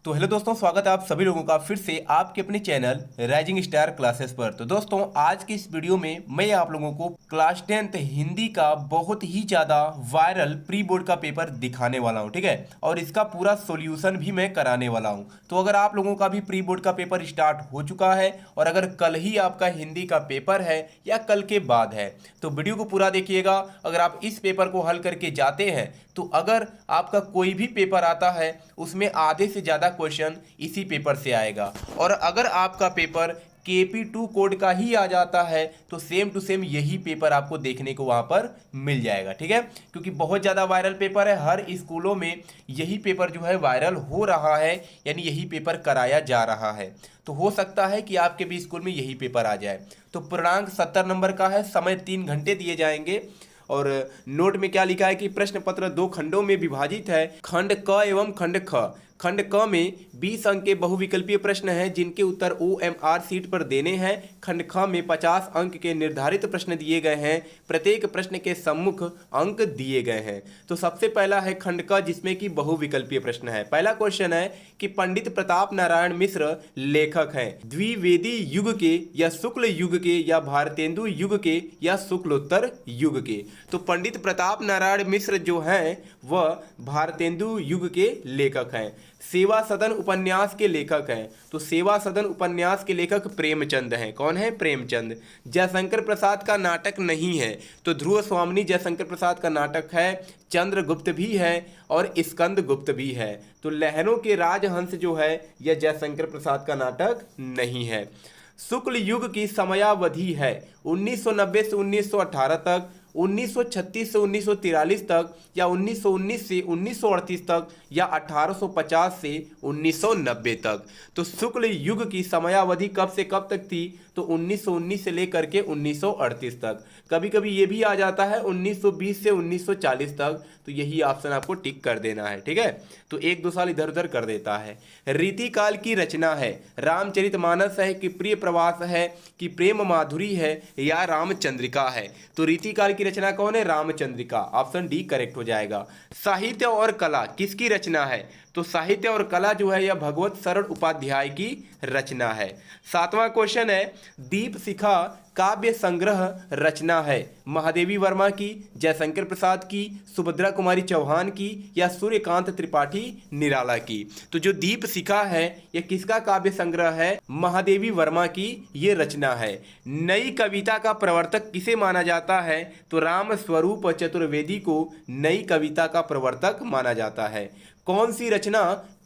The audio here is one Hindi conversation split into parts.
तो हेलो दोस्तों, स्वागत है आप सभी लोगों का फिर से आपके अपने चैनल राइजिंग स्टार क्लासेस पर। तो दोस्तों, आज की इस वीडियो में मैं आप लोगों को क्लास 10th हिंदी का बहुत ही ज़्यादा वायरल प्री बोर्ड का पेपर दिखाने वाला हूं, ठीक है। और इसका पूरा सॉल्यूशन भी मैं कराने वाला हूं। तो अगर आप लोगों का भी प्री बोर्ड का पेपर स्टार्ट हो चुका है और अगर कल ही आपका हिंदी का पेपर है या कल के बाद है तो वीडियो को पूरा देखिएगा। अगर आप इस पेपर को हल करके जाते हैं तो अगर आपका कोई भी पेपर आता है उसमें आधे से ज़्यादा क्वेश्चन इसी पेपर से आएगा। और अगर आपका पेपर KP2 कोड का ही आ जाता है तो सेम टू सेम यही पेपर आपको देखने को वहां पर मिल जाएगा, ठीक है। क्योंकि बहुत ज़्यादा वायरल पेपर है, हर स्कूलों में यही पेपर जो है वायरल हो रहा है, यानी यही पेपर कराया जा रहा है। तो हो सकता है कि आपके भी स्कूल में यही पेपर आ जाए। तो पूर्णांक 70 नंबर का है, समय 3 घंटे दिए जाएंगे। और नोट में क्या लिखा है कि प्रश्न पत्र 2 खंडों में विभाजित है, खंड क एवं खंड ख। खंड क में 20 अंक के बहुविकल्पीय प्रश्न हैं जिनके उत्तर OMR सीट पर देने हैं। खंड ख में 50 अंक के निर्धारित प्रश्न दिए गए हैं, प्रत्येक प्रश्न के सम्मुख अंक दिए गए हैं। तो सबसे पहला है खंड क, जिसमें कि बहुविकल्पीय प्रश्न है। पहला क्वेश्चन है कि पंडित प्रताप नारायण मिश्र लेखक हैं, द्विवेदी युग के या शुक्ल युग के या भारतेंदु युग के या शुक्लोत्तर युग के। तो पंडित प्रताप नारायण मिश्र जो हैं वह भारतेंदु युग के लेखक हैं। सेवा सदन उपन्यास के लेखक हैं, तो सेवा सदन उपन्यास के लेखक प्रेमचंद हैं। कौन है? प्रेमचंद। जयशंकर प्रसाद का नाटक नहीं है, तो ध्रुव स्वामिनी जयशंकर प्रसाद का नाटक है। चंद्रगुप्त भी है और स्कंद गुप्त भी है। तो लहरों के राजहंस जो है यह जयशंकर प्रसाद का नाटक नहीं है। शुक्ल युग की समयावधि है 1990 से 1918 तक, 1936 से 1943 तक, या 1919 से 1938 तक, या 1850 से 1990 तक। तो शुक्ल युग की समयावधि कब से कब तक थी? तो 1919 से लेकर के 1938 तक। कभी कभी ये भी आ जाता है 1920 से 1940 तक, तो यही ऑप्शन आपको टिक कर देना है, ठीक है। तो 1-2 साल इधर उधर कर देता है। रीतिकाल की रचना है, रामचरितमानस है कि प्रिय प्रवास है कि प्रेम माधुरी है या रामचंद्रिका है। तो रीतिकाल की रचना कौन है? रामचंद्रिका। ऑप्शन डी करेक्ट हो जाएगा। साहित्य और कला किसकी रचना है? तो साहित्य और कला जो है यह भगवत शरण उपाध्याय की रचना है। 7वां क्वेश्चन है, दीप शिखा काव्य संग्रह रचना है महादेवी वर्मा की, जयशंकर प्रसाद की, सुभद्रा कुमारी चौहान की, या सूर्यकांत त्रिपाठी निराला की। तो जो दीप शिखा है यह किसका काव्य संग्रह है? महादेवी वर्मा की ये रचना है। नई कविता का प्रवर्तक किसे माना जाता है? तो राम स्वरूप चतुर्वेदी को नई कविता का प्रवर्तक माना जाता है। कौन सी रचना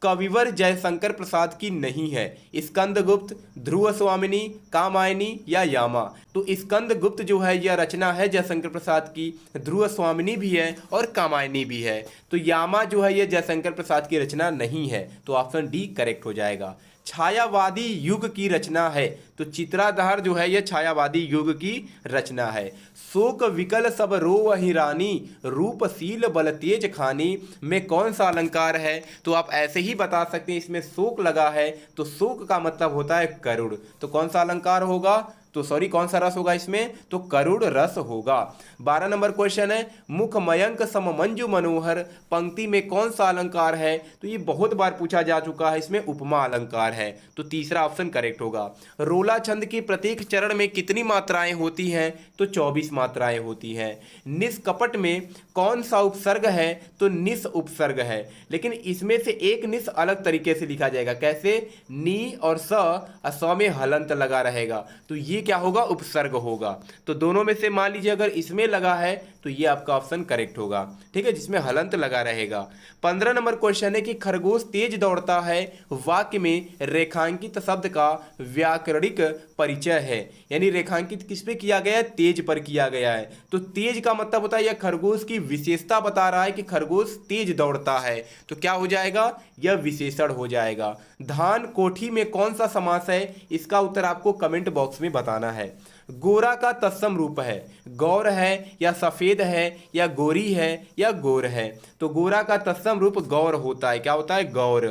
कविवर जयशंकर प्रसाद की नहीं है? स्कंदगुप्त, ध्रुव स्वामिनी, कामायनी या यामा। तो स्कंदगुप्त जो है यह रचना है जयशंकर प्रसाद की, ध्रुव स्वामिनी भी है और कामायनी भी है। तो यामा जो है यह जयशंकर प्रसाद की रचना नहीं है, तो ऑप्शन डी करेक्ट हो जाएगा। छायावादी युग की रचना है, तो चित्राधार जो है यह छायावादी युग की रचना है। शोक विकल सब रोवहि रानी, रूपशील बल तेज खानी में कौन सा अलंकार है? तो आप ऐसे ही बता सकते हैं, इसमें शोक लगा है तो शोक का मतलब होता है करुण। तो कौन सा अलंकार होगा? तो सॉरी, कौन सा रस होगा इसमें? तो करुण रस होगा। 12 नंबर क्वेश्चन है, मुख मयंक सम मंजु मनोहर पंक्ति में कौन सा अलंकार है? तो ये बहुत बार पूछा जा चुका है, इसमें उपमा अलंकार है। तो तीसरा ऑप्शन करेक्ट होगा। रोला छंद के प्रत्येक चरण में कितनी मात्राएं होती हैं? तो 24 मात्राएं होती हैं। निष्कपट में कौन सा उपसर्ग है? तो निस उपसर्ग है, लेकिन इसमें से एक निस अलग तरीके से लिखा जाएगा। कैसे? नी और स में हलंत लगा रहेगा, तो ये क्या होगा? उपसर्ग होगा। तो दोनों में से मान लीजिए अगर इसमें लगा है तो ये आपका ऑप्शन करेक्ट होगा, ठीक है, जिसमें हलंत लगा रहेगा। 15 नंबर क्वेश्चन है कि खरगोश तेज दौड़ता है वाक्य में रेखांकित शब्द का व्याकरणिक परिचय है, यानी रेखांकित किस पे किया गया है? तेज पर किया गया है। तो तेज का मतलब होता है यह खरगोश की विशेषता बता रहा है कि खरगोश तेज दौड़ता है, तो क्या हो जाएगा? यह विशेषण हो जाएगा। धान कोठी में कौन सा समास है? इसका उत्तर आपको कमेंट बॉक्स में बताना है। गोरा का तत्सम रूप है, गौर है या सफेद है या गोरी है या गोर है। तो गोरा का तत्सम रूप गौर होता है। क्या होता है? गौर।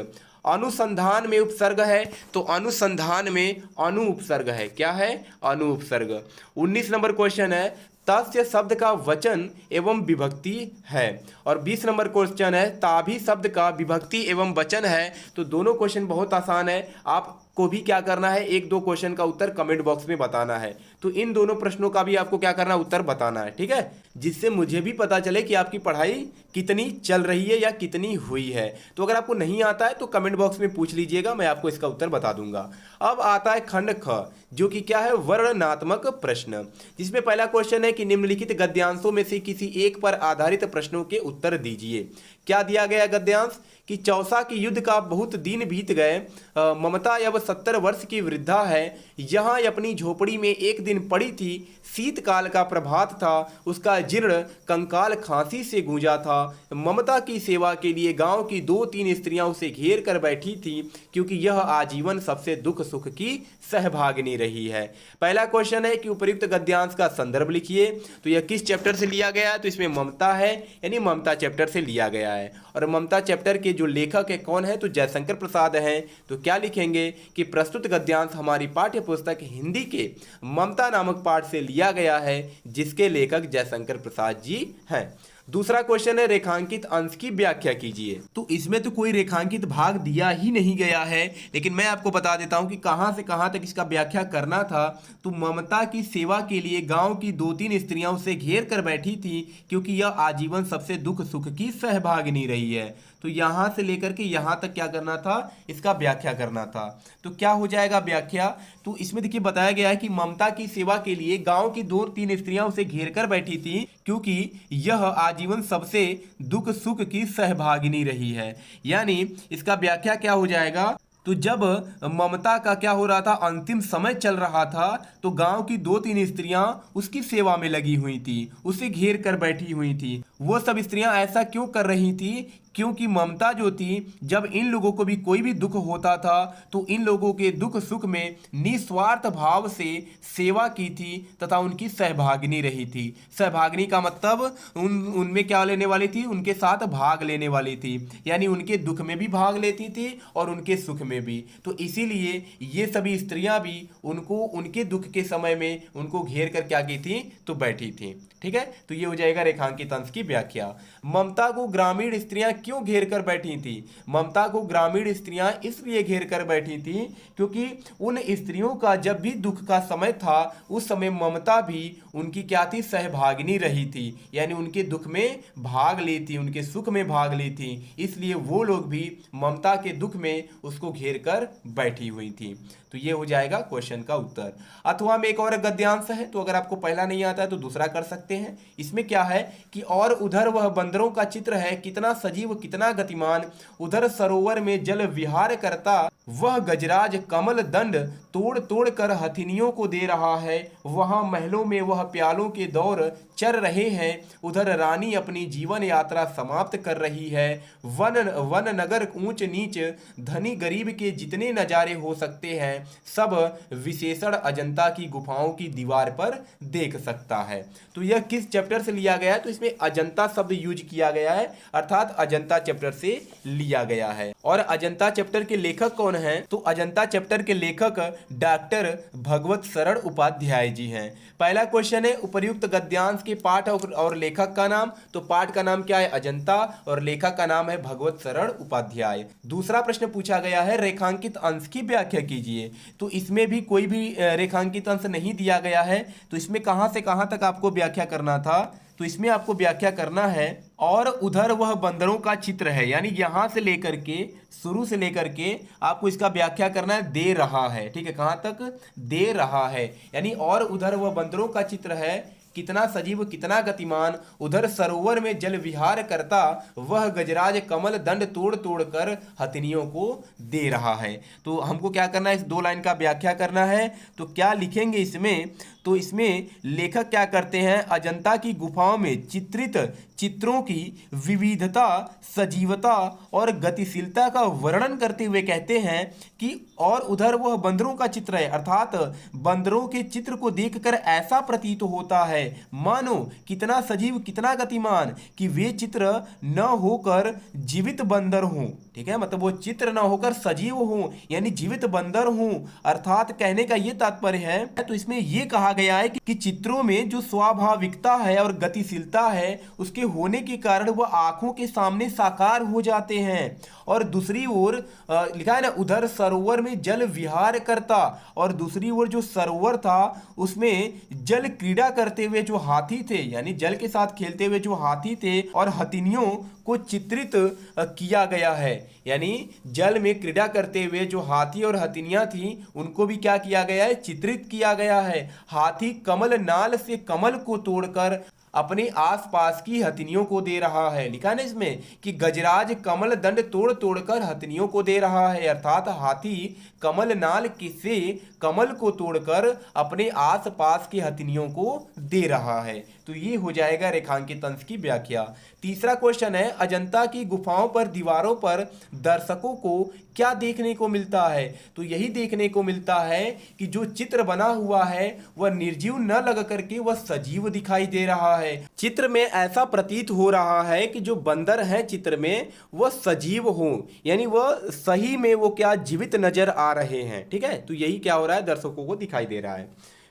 अनुसंधान में उपसर्ग है, तो अनुसंधान में अनु उपसर्ग है। क्या है? अनु उपसर्ग। 19 नंबर क्वेश्चन है, तस्य शब्द का वचन एवं विभक्ति है। और 20 नंबर क्वेश्चन है ताभी शब्द का विभक्ति एवं वचन है। तो दोनों क्वेश्चन बहुत आसान है, आपको भी क्या करना है, एक दो क्वेश्चन का उत्तर कमेंट बॉक्स में बताना है। तो इन दोनों प्रश्नों का भी आपको क्या करना है, उत्तर बताना है, ठीक है, जिससे मुझे भी पता चले कि आपकी पढ़ाई कितनी चल रही है या कितनी हुई है। तो अगर आपको नहीं आता है तो कमेंट बॉक्स में पूछ लीजिएगा, मैं आपको इसका उत्तर बता दूंगा। अब आता है खंड ख, जो कि क्या है, वर्णनात्मक प्रश्न, जिसमें पहला क्वेश्चन है कि निम्नलिखित गद्यांशों में से किसी एक पर आधारित प्रश्नों के उत्तर दीजिए। क्या दिया गया गद्यांश कि चौसा की युद्ध का बहुत दिन बीत गए, ममता अब 70 वर्ष की वृद्धा है, यहाँ अपनी झोपड़ी में एक दिन पड़ी थी, शीतकाल का प्रभात था, उसका जीर्ण कंकाल खांसी से गूंजा था, ममता की सेवा के लिए गांव की 2-3 स्त्रियां उसे घेर कर बैठी थी, क्योंकि यह आजीवन सबसे दुख सुख की सहभागिनी रही है। पहला क्वेश्चन है कि उपर्युक्त गद्यांश का संदर्भ लिखिए। तो यह किस चैप्टर से लिया गया है, तो इसमें ममता है, यानी ममता चैप्टर से लिया गया है। और ममता चैप्टर के जो लेखक है कौन है, तो जयशंकर प्रसाद हैं। तो क्या लिखेंगे कि प्रस्तुत गद्यांश हमारी पाठ्य पुस्तक हिंदी के ममता नामक पाठ से लिया गया है, जिसके लेखक जयशंकर प्रसाद जी हैं। दूसरा क्वेश्चन है रेखांकित अंश की व्याख्या कीजिए। तो इसमें तो कोई रेखांकित भाग दिया ही नहीं गया है, लेकिन मैं आपको बता देता हूं कि कहां से कहां तक इसका व्याख्या करना था। तो ममता की सेवा के लिए गांव की 2-3 स्त्रियां उसे घेर कर बैठी थी, क्योंकि यह आजीवन सबसे दुख सुख की सहभागिनी रही है। तो यहां से लेकर के यहां तक क्या करना था, इसका व्याख्या करना था। तो क्या हो जाएगा व्याख्या, तो इसमें देखिए बताया गया है कि ममता की सेवा के लिए गांव की 2-3 स्त्रियां उसे घेर कर बैठी थी, क्योंकि यह आजीवन सबसे दुख सुख की सहभागिनी रही है। यानी इसका व्याख्या क्या हो जाएगा, तो जब ममता का क्या हो रहा था, अंतिम समय चल रहा था, तो गांव की 2-3 स्त्रियां उसकी सेवा में लगी हुई थी, उसे घेर कर बैठी हुई थी। वो सब स्त्रियां ऐसा क्यों कर रही थी, क्योंकि ममता जो थी, जब इन लोगों को भी कोई भी दुख होता था तो इन लोगों के दुख सुख में निस्वार्थ भाव से सेवा की थी तथा उनकी सहभागिनी रही थी। सहभागिनी का मतलब उनमें क्या लेने वाली थी, उनके साथ भाग लेने वाली थी, यानी उनके दुख में भी भाग लेती थी और उनके सुख में भी। तो इसीलिए ये सभी स्त्रियां भी उनको उनके दुख के समय में उनको घेर कर क्या की थी, तो बैठी थी। ठीक है, तो ये हो जाएगा रेखांकित अंश की व्याख्या। ममता को ग्रामीण स्त्रियां क्यों घेर कर बैठी थी, ममता को ग्रामीण स्त्रियां इसलिए घेर कर बैठी थी क्योंकि उन स्त्रियों का जब भी दुख का समय था, उस समय ममता भी उनकी क्या थी, सहभागिनी रही थी, यानी उनके दुख में भाग ली थी, उनके सुख में भाग ली थी, इसलिए वो लोग भी ममता के दुख में उसको घेर कर बैठी हुई थी। तो ये हो जाएगा क्वेश्चन का उत्तर। अथवा में एक और गद्यांश है, तो अगर आपको पहला नहीं आता है तो दूसरा कर सकते हैं। इसमें क्या है कि और उधर वह बंदरों का चित्र है, कितना सजीव कितना गतिमान, उधर सरोवर में जल विहार करता वह गजराज कमल दंड तोड़ तोड़ कर हथिनियों को दे रहा है, वहां महलों में वह प्यालों के दौर चर रहे हैं, उधर रानी अपनी जीवन यात्रा समाप्त कर रही है। वन नगर ऊंच नीच धनी गरीब के जितने नजारे हो सकते हैं सब विशेषण अजंता की गुफाओं की दीवार पर देख सकता है। तो यह किस चैप्टर से लिया गया है, तो इसमें अजंता शब्द यूज किया गया है, अर्थात अजंता चैप्टर से लिया गया है। और अजंता चैप्टर के लेखक कौन हैं, तो अजंता चैप्टर के लेखक डॉक्टर भगवत शरण उपाध्याय जी हैं। पहला क्वेश्चन है उपर्युक्त गद्यांश के पाठ और लेखक का नाम, तो पाठ का नाम क्या है, अजंता, और लेखक का नाम है भगवत शरण उपाध्याय। दूसरा प्रश्न पूछा गया है रेखांकित अंश की व्याख्या कीजिए, तो इसमें भी कोई भी रेखांकित अंश नहीं दिया गया है। तो इसमें कहां से कहां तक आपको व्याख्या करना था, तो इसमें आपको व्याख्या करना है और उधर वह बंदरों का चित्र है, यानी यहां से लेकर के शुरू से लेकर के आपको इसका व्याख्या करना है, दे रहा है। ठीक है, कहां तक, दे रहा है, यानी और उधर वह बंदरों का चित्र है, कितना सजीव कितना गतिमान, उधर सरोवर में जल विहार करता वह गजराज कमल दंड तोड़ तोड़ कर हथिनियों को दे रहा है। तो हमको क्या करना है, इस 2 लाइन का व्याख्या करना है। तो क्या लिखेंगे इसमें, तो इसमें लेखक क्या करते हैं, अजंता की गुफाओं में चित्रित चित्रों की विविधता, सजीवता और गतिशीलता का वर्णन करते हुए कहते हैं कि और उधर वह बंदरों का चित्र है, अर्थात बंदरों के चित्र को देखकर ऐसा प्रतीत होता है मानो कितना सजीव कितना गतिमान, कि वे चित्र न होकर जीवित बंदर हों। ठीक है, मतलब वो चित्र न होकर सजीव हो, यानी जीवित बंदर हो। अर्थात कहने का ये तात्पर्य है, तो इसमें ये कहा गया है कि चित्रों में जो स्वाभाविकता है और गतिशीलता है उसके होने के कारण वह आंखों के सामने साकार हो जाते हैं। और दूसरी ओर लिखा है ना, उधर सरोवर में जल विहार करता, और दूसरी ओर जो सरोवर था उसमें जल क्रीड़ा करते हुए जो हाथी थे, यानी जल के साथ खेलते हुए जो हाथी थे और हथिनियों को चित्रित किया गया है। यानी जल में क्रीड़ा करते हुए जो हाथी और हथिनियां थी उनको भी क्या किया गया है, चित्रित किया गया है। हाथी कमल नाल से कमल को तोड़कर अपने आसपास की हथिनियों को दे रहा है। लिखा है ना इसमें कि गजराज कमल दंड तोड़ तोड़कर हथिनियों को दे रहा है, अर्थात हाथी कमल नाल से कमल को तोड़कर अपने आसपास की हथिनियों को दे रहा है। तो ये हो जाएगा रेखांकित अंश की व्याख्या। तीसरा क्वेश्चन है, अजंता की गुफाओं पर दीवारों पर दर्शकों को क्या देखने को मिलता है? तो यही देखने को मिलता है कि जो चित्र बना हुआ है वह निर्जीव न लग करके वह सजीव दिखाई दे रहा है। चित्र में ऐसा प्रतीत हो रहा है कि जो बंदर है चित्र में वह सजीव हो, यानी वह सही में वो क्या जीवित नजर आ रहे हैं। ठीक है, तो यही क्या हो रहा है, दर्शकों को दिखाई दे रहा है।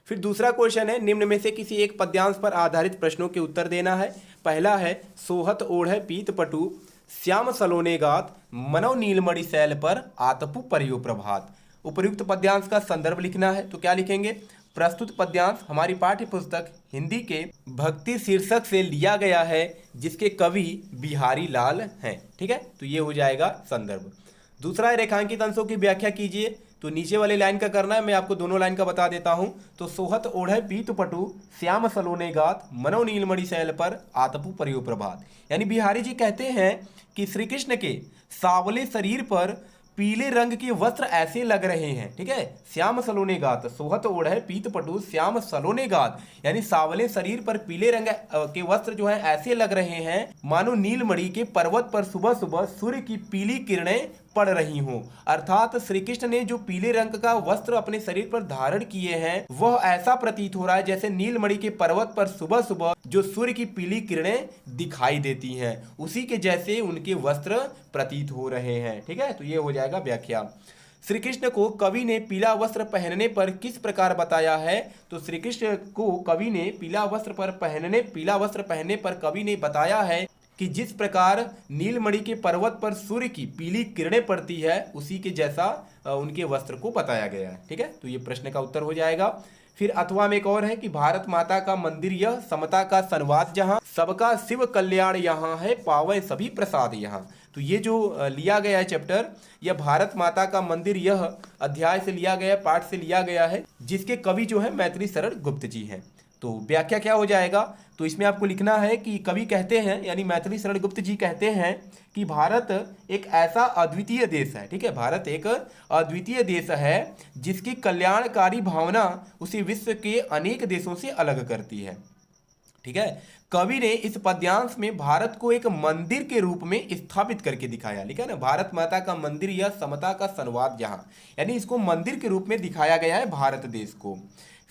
फिर दूसरा क्वेश्चन है, निम्न में से किसी एक पद्यांश पर आधारित प्रश्नों के उत्तर देना है। पहला है, सोहत ओढ़े पीत पटु श्याम सलोने गात मनौ नीलमणि शैल पर आतपु परियो प्रभात। उपर्युक्त पद्यांश का संदर्भ लिखना है। तो क्या लिखेंगे, प्रस्तुत पद्यांश हमारी पाठ्य पुस्तक हिंदी के भक्ति शीर्षक से लिया गया है जिसके कवि बिहारी लाल हैं। ठीक है, तो ये हो जाएगा संदर्भ। दूसरा है, रेखांकित अंशों की व्याख्या कीजिए। तो नीचे वाली लाइन का करना है, मैं आपको दोनों लाइन का बता देता हूं। तो सोहत ओढ़े पीत पटु श्याम सलोने गात मनो नीलमणि शैल पर आतपु परियो प्रभात। यानी बिहारी जी कहते हैं कि श्री कृष्ण के सावले शरीर पर पीले रंग के वस्त्र ऐसे लग रहे हैं। ठीक है, श्याम सलोने गात, सोहत ओढ़े पीत पटु श्याम सलोने गात, यानी सावले शरीर पर पीले रंग के वस्त्र जो है ऐसे लग रहे हैं मानो नीलमणि के पर्वत पर सुबह सुबह सूर्य की पीली किरणें पड़ रही हों। अर्थात श्री कृष्ण ने जो पीले रंग का वस्त्र अपने शरीर पर धारण किए हैं वह ऐसा प्रतीत हो रहा है जैसे नीलमणि के पर्वत पर सुबह सुबह जो सूर्य की पीली किरणें दिखाई देती हैं, उसी के जैसे उनके वस्त्र प्रतीत हो रहे हैं। ठीक है, तो ये हो जाएगा व्याख्या। श्री कृष्ण को कवि ने पीला वस्त्र पहनने पर किस प्रकार बताया है? तो श्री कृष्ण को कवि ने पीला वस्त्र पहनने पर कवि ने बताया है कि जिस प्रकार नीलमणि के पर्वत पर सूर्य की पीली किरणें पड़ती है उसी के जैसा उनके वस्त्र को बताया गया है। ठीक है, तो ये प्रश्न का उत्तर हो जाएगा। फिर अथवा में एक और है कि भारत माता का मंदिर यह समता का संवाद जहाँ सबका शिव कल्याण यहाँ है पावे सभी प्रसाद यहाँ। तो ये जो लिया गया है चैप्टर, यह भारत माता का मंदिर यह अध्याय से लिया गया, पाठ से लिया गया है, जिसके कवि जो है मैथिली शरण गुप्त जी हैं। तो व्याख्या क्या हो जाएगा? तो इसमें आपको लिखना है कि कवि कहते हैं, यानी मैथिली शरण गुप्त जी कहते हैं कि भारत एक ऐसा अद्वितीय देश है। ठीक है, भारत एक अद्वितीय देश है जिसकी कल्याणकारी भावना उसे विश्व के अनेक देशों से अलग करती है। ठीक है, कवि ने इस पद्यांश में भारत को एक मंदिर के रूप में स्थापित करके दिखाया। लिखा है ना, भारत माता का मंदिर या समता का संवाद जहाँ, यानी इसको मंदिर के रूप में दिखाया गया है भारत देश को।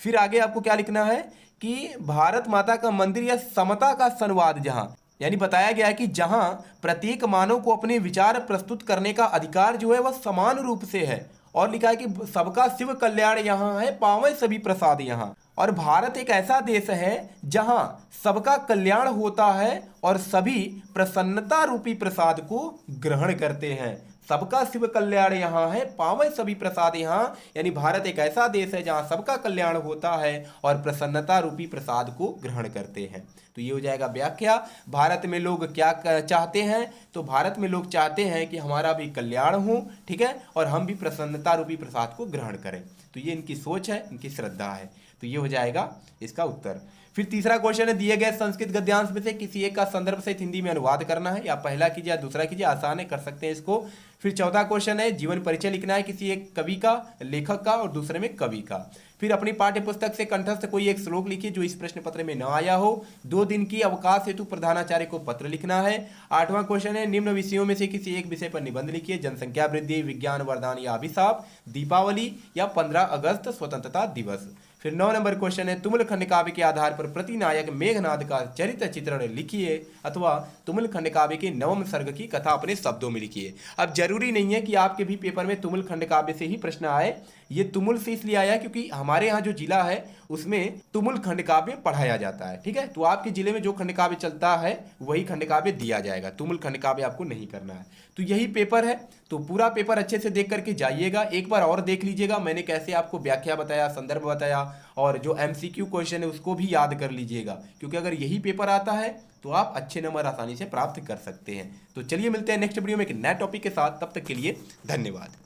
फिर आगे आपको क्या लिखना है कि भारत माता का मंदिर या समता का संवाद जहाँ, यानी बताया गया है कि जहाँ प्रत्येक मानव को अपने विचार प्रस्तुत करने का अधिकार जो है वह समान रूप से है। और लिखा है कि सबका शिव कल्याण यहाँ है पावे सभी प्रसाद यहाँ। और भारत एक ऐसा देश है जहाँ सबका कल्याण होता है और सभी प्रसन्नता रूपी प्रसाद को ग्रहण करते हैं। सबका शिव कल्याण यहाँ है पावे सभी प्रसाद यहाँ, यानी भारत एक ऐसा देश है जहाँ सबका कल्याण होता है और प्रसन्नता रूपी प्रसाद को ग्रहण करते हैं। तो ये हो जाएगा व्याख्या। भारत में लोग क्या चाहते हैं? तो भारत में लोग चाहते हैं कि हमारा भी कल्याण हो, ठीक है, और हम भी प्रसन्नता रूपी प्रसाद को ग्रहण करें। तो ये इनकी सोच है, इनकी श्रद्धा है। तो ये हो जाएगा इसका उत्तर। फिर तीसरा क्वेश्चन है, दिए गए संस्कृत गद्यांश में से किसी एक का संदर्भ सहित हिंदी में अनुवाद करना है। या पहला कीजिए या दूसरा कीजिए, आसान है, कर सकते हैं इसको। फिर चौथा क्वेश्चन है, जीवन परिचय लिखना है किसी एक कवि का, लेखक का और दूसरे में कवि का। फिर अपनी पाठ्य पुस्तक से कंठस्थ कोई एक श्लोक लिखिए जो इस प्रश्न पत्र में न आया हो। 2 दिन की अवकाश हेतु प्रधानाचार्य को पत्र लिखना है। 8वां क्वेश्चन है, निम्न विषयों में से किसी एक विषय पर निबंध लिखिए। जनसंख्या वृद्धि, विज्ञान वरदान या अभिशाप, दीपावली या 15 अगस्त स्वतंत्रता दिवस। फिर 9 नंबर क्वेश्चन है, तुमुल खंड काव्य के आधार पर प्रतिनायक मेघनाद का चरित्र चित्रण लिखिए अथवा तुमुल खंड काव्य के नवम सर्ग की कथा अपने शब्दों में लिखिए। अब जरूरी नहीं है कि आपके भी पेपर में तुमुल खंड काव्य से ही प्रश्न आए, ये तुमुल से इसलिए आया क्योंकि हमारे यहाँ जो जिला है उसमें तुमुल खंड काव्य पढ़ाया जाता है। ठीक है, तो आपके जिले में जो खंड काव्य चलता है वही खंड काव्य दिया जाएगा, तुमुल खंड काव्य आपको नहीं करना है। तो यही पेपर है, तो पूरा पेपर अच्छे से देख करके जाइएगा, एक बार और देख लीजिएगा मैंने कैसे आपको व्याख्या बताया, संदर्भ बताया, और जो MCQ क्वेश्चन है उसको भी याद कर लीजिएगा, क्योंकि अगर यही पेपर आता है तो आप अच्छे नंबर आसानी से प्राप्त कर सकते हैं। तो चलिए मिलते हैं नेक्स्ट वीडियो में एक नए टॉपिक के साथ, तब तक के लिए धन्यवाद।